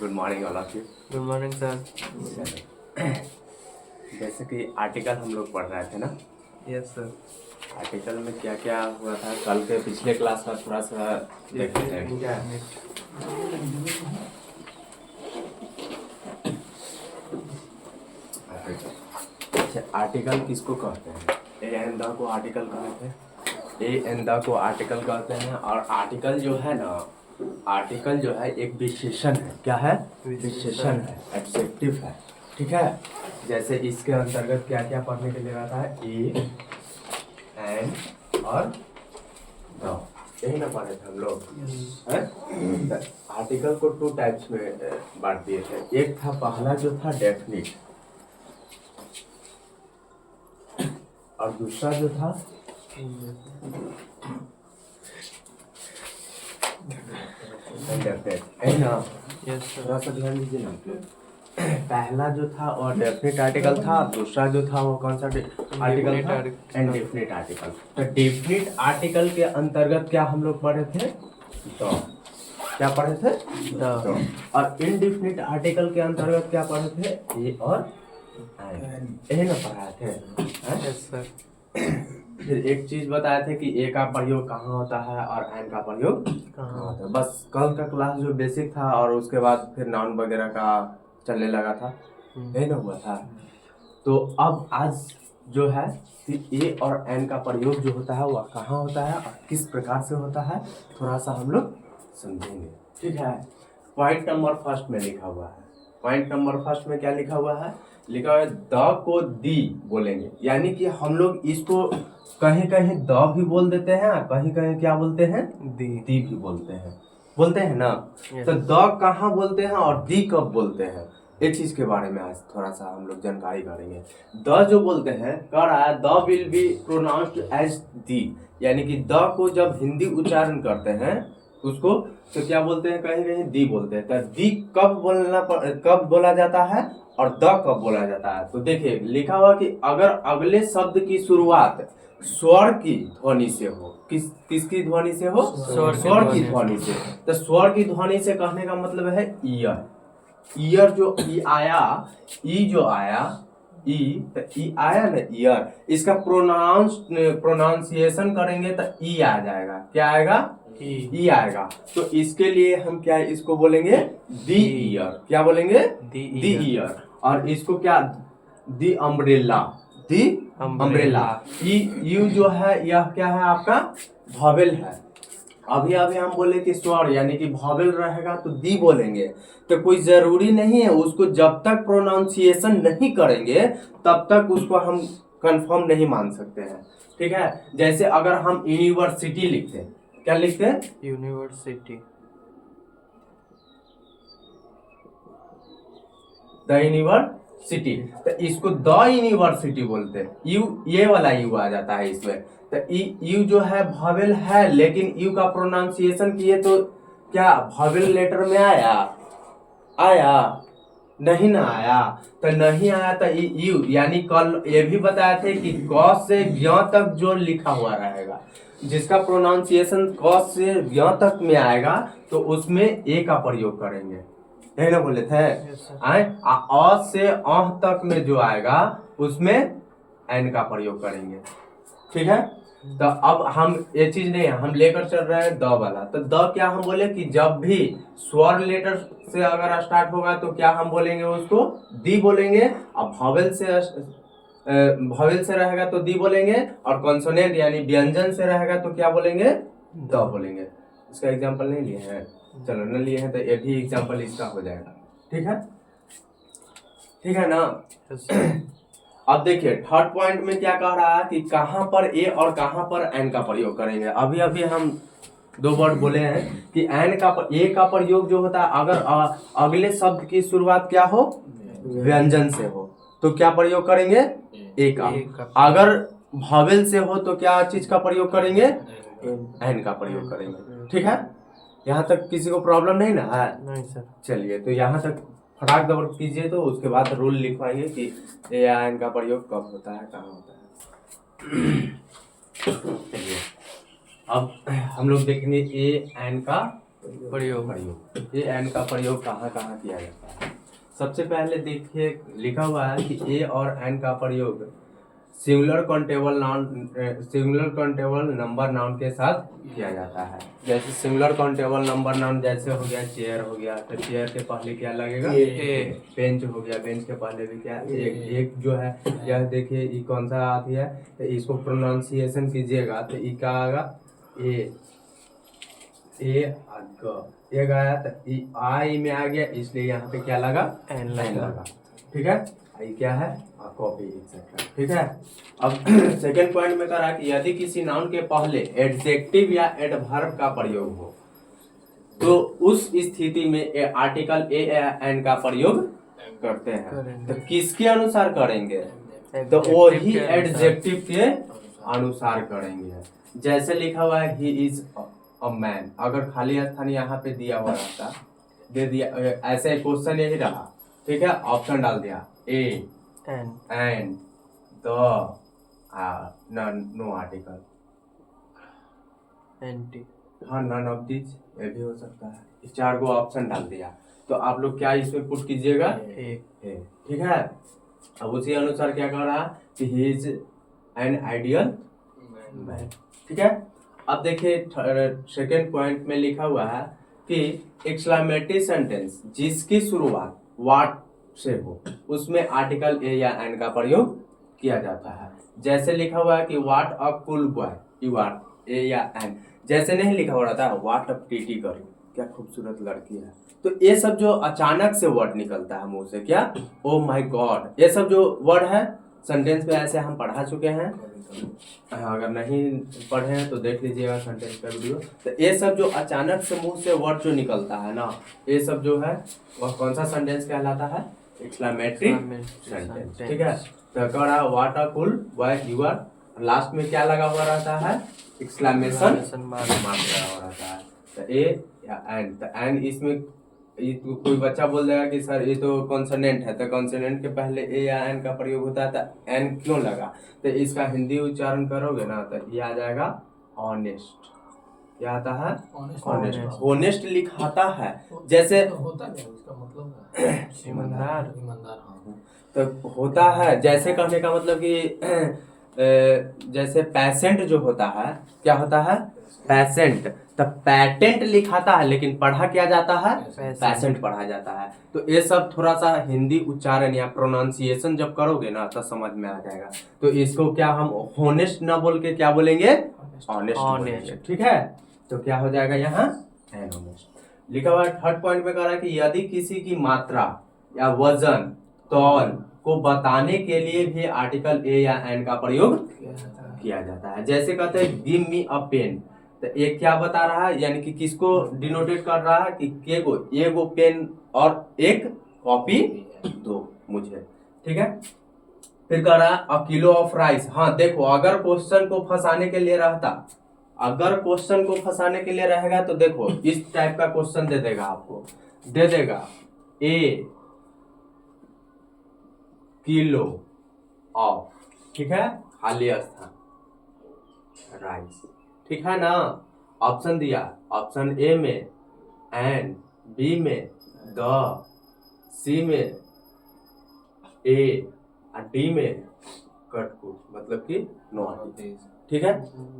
Good morning all of you. Good morning sir. जैसे कि article हम लोग पढ़ रहे थे ना, यस सर। आर्टिकल में क्या क्या हुआ था कल के पिछले क्लास का थोड़ा सा देखते हैं क्या है। अच्छा, आर्टिकल किसको कहते हैं? ए एंड द को आर्टिकल कहते हैं, ए एंड द को आर्टिकल कहते हैं। और आर्टिकल जो है ना, आर्टिकल जो है एक विशेषण है। क्या है? विशेषण है, एडजेक्टिव है। ठीक है। जैसे इसके अंतर्गत क्या क्या पढ़ने के लिए रहता है? ए एंड और द, यही ना पढ़े थे हम लोग। आर्टिकल को 2 टाइप्स में बांट दिए थे। एक था, पहला जो था डेफिनिट, और दूसरा जो था indefinite, है ना? Yes sir. थोड़ा सा ध्यान दीजिए ना। पहला जो था और डेफिनेट आर्टिकल था, दूसरा जो था वो कौन सा आर्टिकल था? Indefinite article. तो डेफिनिट आर्टिकल के अंतर्गत क्या हम लोग पढ़े थे? तो क्या पढ़े थे? तो। और इनडेफिनिट आर्टिकल के अंतर्गत क्या पढ़े थे? ए और यही ना पढ़ाए थे। Yes sir. फिर एक चीज बताए थे कि ए का प्रयोग कहाँ होता है और एन का प्रयोग कहाँ होता है। बस कल का क्लास जो बेसिक था, और उसके बाद फिर नाउन वगैरह का चलने लगा था, यही ना हुआ था। तो अब आज जो है ए और एन का प्रयोग जो होता है वह कहाँ होता है और किस प्रकार से होता है, थोड़ा सा हम लोग समझेंगे। ठीक है। पॉइंट नंबर फर्स्ट में लिखा हुआ है। पॉइंट नंबर फर्स्ट में क्या लिखा हुआ है? लिखा हुआ है द को दी बोलेंगे, यानी कि हम लोग इसको कहीं कहीं द भी बोल देते हैं, कहीं कहीं क्या बोलते हैं? दी भी बोलते हैं ना। तो द कहाँ बोलते हैं और दी कब बोलते हैं, एक चीज के बारे में आज थोड़ा सा हम लोग जानकारी करेंगे। द जो बोलते हैं, कह रहा है the will be pronounced as the, यानी कि द को जब हिंदी उच्चारण करते हैं उसको तो क्या बोलते हैं? कहीं कहीं दी बोलते हैं। तो दी कब बोला जाता है और द कब बोला जाता है? तो देखिए लिखा हुआ कि अगर अगले शब्द की शुरुआत स्वर की ध्वनि से हो, किसकी ध्वनि से हो? स्वर की ध्वनि से। तो स्वर की ध्वनि से कहने का मतलब है ईयर। ईयर जो ई आया, ई जो आया, ई तो ई आया ना, ईयर। इसका प्रोनाउंसिएशन करेंगे तो ई आ जाएगा। क्या आएगा? ई आएगा। तो इसके लिए हम क्या इसको बोलेंगे? दी ईयर। क्या बोलेंगे? दी ईयर। और इसको क्या? दी अम्ब्रेला। The umbrella. यू जो है यह क्या है आपका? वॉवेल है। अभी हम बोले कि स्वर, यानी कि वॉवेल रहेगा तो दी बोलेंगे। तो कोई जरूरी नहीं है, उसको जब तक प्रोनाउंसिएशन नहीं करेंगे तब तक उसको हम कंफर्म नहीं मान सकते हैं। ठीक है। जैसे अगर हम यूनिवर्सिटी लिखते हैं, क्या लिखते हैं? यूनिवर्सिटी। The university. तो इसको द यूनिवर्सिटी बोलते हैं। यू, ये वाला यू आ जाता है इसमें। तो यू जो है वॉवेल है, लेकिन यू का प्रोनाउंसिएशन किए तो क्या वॉवेल लेटर में आया नहीं ना आया। तो नहीं आया तो यू, यानी कल ये भी बताए थे कि क से ज्ञ तक जो लिखा हुआ रहेगा, जिसका प्रोनाउंसिएशन क से ज्ञ तक में आएगा तो उसमें ए का प्रयोग करेंगे, यही ना बोले थे। अ से अह तक में जो आएगा उसमें एन का प्रयोग करेंगे। ठीक है। तो अब हम ये चीज नहीं है, हम लेकर चल रहे हैं द वाला। तो द क्या हम बोले कि जब भी स्वर लेटर से अगर स्टार्ट होगा तो क्या हम बोलेंगे? उसको दी बोलेंगे। अब वॉवेल से रहेगा तो दी बोलेंगे, और कॉन्सोनेंट यानी व्यंजन से रहेगा तो क्या बोलेंगे? द बोलेंगे। इसका एग्जांपल नहीं लिए हैं? चलो न लिए हैं तो ये भी एग्जांपल इसका हो जाएगा। ठीक है, ठीक है ना। अब देखिए थर्ड पॉइंट में क्या कह रहा है कि कहां पर ए और कहां पर एन का प्रयोग करेंगे। अभी हम 2 वर्ड बोले हैं कि ए का प्रयोग जो होता है अगर अगले शब्द की शुरुआत क्या हो? व्यंजन से हो तो क्या प्रयोग करेंगे? ए का। अगर वॉवेल से हो तो क्या चीज का प्रयोग करेंगे? एन का प्रयोग करेंगे। ठीक है, यहाँ तक किसी को प्रॉब्लम नहीं ना है? नहीं सर। चलिए तो यहाँ तक फटाक दबर कीजिए, तो उसके बाद रूल लिखवाएंगे कि ए या एन का प्रयोग कब होता है, कहाँ होता है। अब हम लोग देखेंगे ए एन का प्रयोग। ए एन का प्रयोग कहाँ कहाँ किया जाता है। सबसे पहले देखिए लिखा हुआ है कि ए और एन का प्रयोग सिंगुलर काउंटेबल नंबर नाउन के साथ किया जाता है। जैसे सिंगुलर काउंटेबल नंबर नाउन जैसे हो गया चेयर हो गया, तो चेयर के पहले क्या लगेगा ए। बेंच हो गया, बेंच के पहले भी क्या एक जो है यह देखिए ये कौन सा आती है, तो इसको प्रोनाउंसिएशन कीजिएगा तो ई का आएगा ए ये गया तो आई में आ गया, इसलिए यहाँ पे क्या लगा एन एन लगा। लगा। ठीक है, ये क्या है कॉपी एक्सेट्रा। ठीक है, अब सेकंड पॉइंट में करा कि यदि किसी नाउन के पहले एडजेक्टिव या एडवर्ब का प्रयोग हो तो उस स्थिति में आर्टिकल ए एन का प्रयोग करते हैं। तो किसके अनुसार करेंगे, तो वही एडजेक्टिव के अनुसार करेंगे। जैसे लिखा हुआ है ही इज अ मैन, अगर खाली स्थान यहाँ पे दिया हुआ रहता, दे दिया ऐसे क्वेश्चन यही रहा, ठीक है, ऑप्शन डाल दिया a and the no article, एंटी, हाँ नन ऑफ दिस, ये भी हो सकता है। इस चार को ऑप्शन डाल दिया तो आप लोग क्या इसमें पुट कीजिएगा ए। ठीक है, अब उसी अनुसार क्या कर रहा कि he is an ideal man. ठीक है, अब देखिए सेकेंड पॉइंट में लिखा हुआ है कि एक्सक्लेमेटरी सेंटेंस जिसकी शुरुआत व्हाट से हो उसमें आर्टिकल ए या एन का प्रयोग किया जाता है। जैसे लिखा हुआ है कि what a cool boy, you are a या एन, जैसे नहीं लिखा हो रहा था व्हाट अ प्रीटी गर्ल, क्या खूबसूरत लड़की है। तो ये सब जो अचानक से वर्ड निकलता है मुंह से, क्या ओ माय गॉड, ये सब जो वर्ड है सेंटेंस पे ऐसे हम पढ़ा चुके हैं। अगर नहीं पढ़े हैं तो देख लीजिएगा सेंटेंस का वीडियो। तो ये सब जो अचानक से मुंह से वर्ड जो निकलता है ना, ये सब जो है वह कौन सा सेंटेंस कहलाता है, एक्सक्लेमेटरी सेंटेंस। ठीक है, तो करा what a cool boy you are, last में क्या लगा हुआ रहता है, एक्सक्लेमेशन मार्क लगा हुआ रहता है। तो ए या एन, तो एन इसमें तो कोई बच्चा बोल देगा कि सर ये तो कॉन्सोनेंट है, तो कॉन्सोनेंट के पहले ए या एन का प्रयोग होता है, तो एन क्यों लगा, तो इसका हिंदी उच्चारण करोगे ना तो ये आ जाएगा ऑनेस्ट। क्या आता है ऑनेस्ट, ऑनेस्ट लिखाता है जैसे होता क्या उसका मतलब ईमानदार। तो होता है, जैसे कहने का मतलब कि जैसे पैसेंट जो होता है, क्या होता है पैसेंट, तो पैटेंट लिखाता है लेकिन पढ़ा क्या जाता है, पैसेंट पढ़ा जाता है। तो ये सब थोड़ा सा हिंदी उच्चारण या प्रोनाउंसिएशन जब करोगे ना तो समझ में आ जाएगा। तो इसको क्या हम होनेस्ट ना बोल के क्या बोलेंगे, ऑनेस्ट। ठीक है, तो क्या हो जाएगा यहाँ ऑनेस्ट लिखा हुआ है। थर्ड पॉइंट में कह रहा है कि यदि किसी की मात्रा या वजन तौल को बताने के लिए भी आर्टिकल ए या एन का प्रयोग किया जाता है। जैसे कहते हैं गिव मी अ पेन, तो एक क्या बता रहा है, यानी कि किसको डिनोटेट कर रहा है कि एगो पेन और एक कॉपी दो मुझे। ठीक है, फिर कह रहा है अ किलो ऑफ राइस। हाँ देखो, अगर क्वेश्चन को फंसाने के लिए रहता, अगर क्वेश्चन को फंसाने के लिए रहेगा तो देखो इस टाइप का क्वेश्चन दे देगा आपको, दे देगा ए किलो ऑफ, ठीक है, खाली स्थान राइस। ठीक है ना, ऑप्शन दिया, ऑप्शन ए में एन, बी में द, सी में ए, डी में कटकुट, मतलब कि नॉट। ठीक है,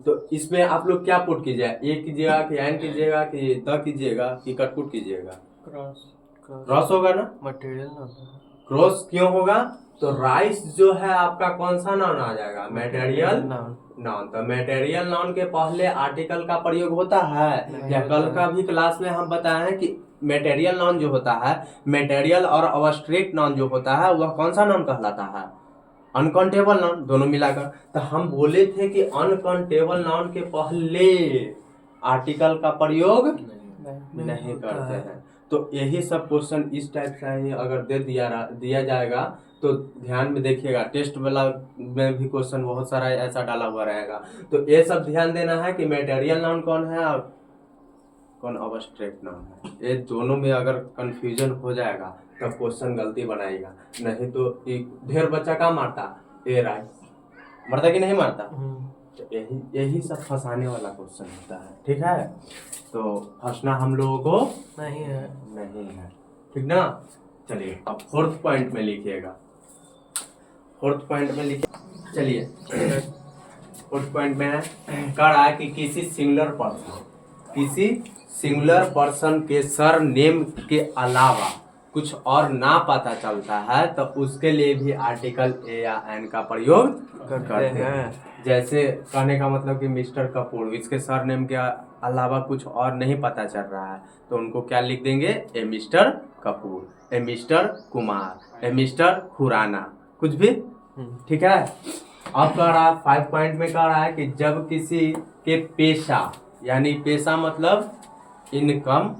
तो इसमें आप लोग क्या पुट कीजिएगा, ए कीजिएगा कि एन कीजिएगा कि द कीजिएगा कि कटकुट कीजिएगा, क्रॉस होगा ना, मटेरियल ना होता है। क्रॉस क्यों होगा, तो राइस जो है आपका कौन सा नाउन आ जाएगा, मटेरियल नाउन। तो मटेरियल नाउन के पहले आर्टिकल का प्रयोग होता है या कल का भी क्लास में हम बताए हैं कि मटेरियल नाउन जो होता है, मटेरियल और अब्स्ट्रैक्ट नाउन जो होता है वह कौन सा नाउन कहलाता है, अनकाउंटेबल नाउन, दोनों मिलाकर। तो हम बोले थे कि अनकाउंटेबल नाउन के पहले आर्टिकल का प्रयोग नहीं करते हैं। तो यही सब क्वेश्चन इस टाइप का ही अगर दे दिया जाएगा तो ध्यान में देखिएगा, टेस्ट वाला में भी क्वेश्चन बहुत सारा ऐसा डाला हुआ रहेगा। तो ये सब ध्यान देना है कि मटेरियल नाउन कौन है और कौन अब्स्ट्रैक्ट नाउन है। ये दोनों में अगर कंफ्यूजन हो जाएगा तब क्वेश्चन गलती बनाएगा, नहीं तो ढेर बच्चा का मारता ए राइस, मरता कि नहीं मारता। यही यही सब फंसाने वाला क्वेश्चन होता है, ठीक है। तो फंसना हम लोगों को नहीं है। नहीं है, ठीक ना। चलिए अब फोर्थ पॉइंट में लिखिएगा, फोर्थ पॉइंट में लिखिए। चलिए फोर्थ पॉइंट में कह रहा है कि किसी सिंगुलर पर्सन के सर नेम के अलावा कुछ और ना पता चलता है तो उसके लिए भी आर्टिकल ए या एन का प्रयोग करते हैं। जैसे कहने का मतलब कि मिस्टर कपूर, इसके सर नेम के अलावा कुछ और नहीं पता चल रहा है तो उनको क्या लिख देंगे, ए मिस्टर कपूर, ए मिस्टर कुमार, ए मिस्टर खुराना, कुछ भी, ठीक है। अब कह रहा है 5 पॉइंट में कह रहा है कि जब किसी के पेशा, यानी पेशा मतलब इनकम,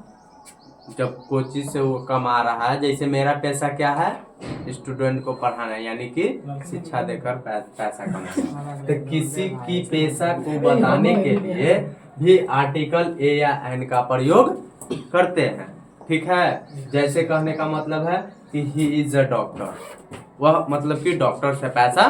जब कोई चीज से वो कमा रहा है, जैसे मेरा पैसा क्या है, स्टूडेंट को पढ़ाना, यानी कि शिक्षा देकर पैसा कमाना, तो किसी की पेशा को बताने के लिए भी आर्टिकल ए या एन का प्रयोग करते हैं, ठीक है। जैसे कहने का मतलब है कि ही इज अ डॉक्टर, वह मतलब कि डॉक्टर से पैसा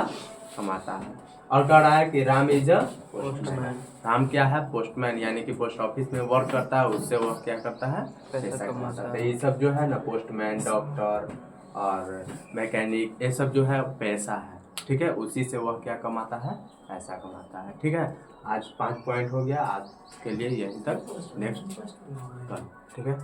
कमाता है। और कह रहा है कि Ram is a postman, Ram क्या है, पोस्टमैन, यानी कि पोस्ट ऑफिस में वर्क करता है, उससे वह क्या करता है, पैसा कमाता है। तो ये सब जो है ना, पोस्टमैन, डॉक्टर और मैकेनिक, ये सब जो है पैसा है, ठीक है, उसी से वह क्या कमाता है, पैसा कमाता है, ठीक है। आज 5 पॉइंट हो गया, आज के लिए यहीं तक, नेक्स्ट कल, ठीक है।